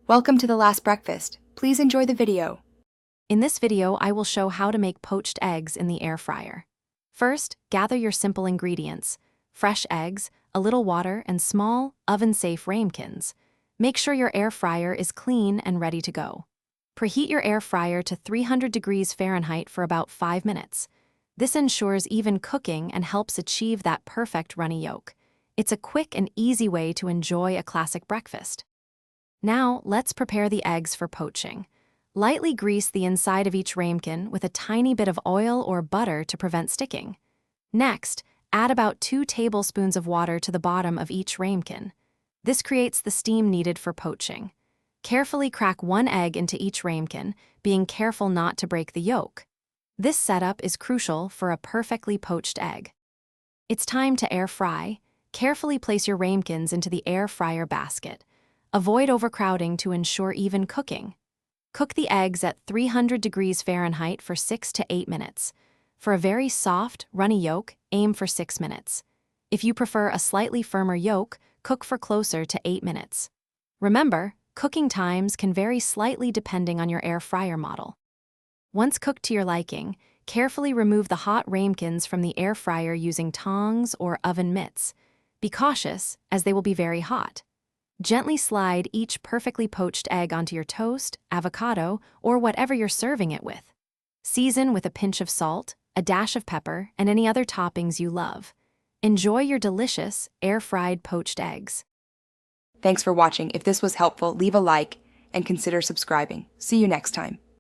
Welcome to the last breakfast. Please enjoy the video. In this video, I will show how to make poached eggs in the air fryer. First, gather your simple ingredients: fresh eggs, a little water, and small, oven-safe ramekins. Make sure your air fryer is clean and ready to go. Preheat your air fryer to 300 degrees Fahrenheit for about 5 minutes. This ensures even cooking and helps achieve that perfect runny yolk. It's a quick and easy way to enjoy a classic breakfast. Now, let's prepare the eggs for poaching. Lightly grease the inside of each ramekin with a tiny bit of oil or butter to prevent sticking. Next, add about 2 tablespoons of water to the bottom of each ramekin. This creates the steam needed for poaching. Carefully crack 1 egg into each ramekin, being careful not to break the yolk. This setup is crucial for a perfectly poached egg. It's time to air fry. Carefully place your ramekins into the air fryer basket. Avoid overcrowding to ensure even cooking. Cook the eggs at 300 degrees Fahrenheit for 6 to 8 minutes. For a very soft, runny yolk, aim for 6 minutes. If you prefer a slightly firmer yolk, cook for closer to 8 minutes. Remember, cooking times can vary slightly depending on your air fryer model. Once cooked to your liking, carefully remove the hot ramekins from the air fryer using tongs or oven mitts. Be cautious, as they will be very hot. Gently slide each perfectly poached egg onto your toast, avocado, or whatever you're serving it with. Season with a pinch of salt, a dash of pepper, and any other toppings you love. Enjoy your delicious, air-fried poached eggs. Thanks for watching. If this was helpful, leave a like and consider subscribing. See you next time.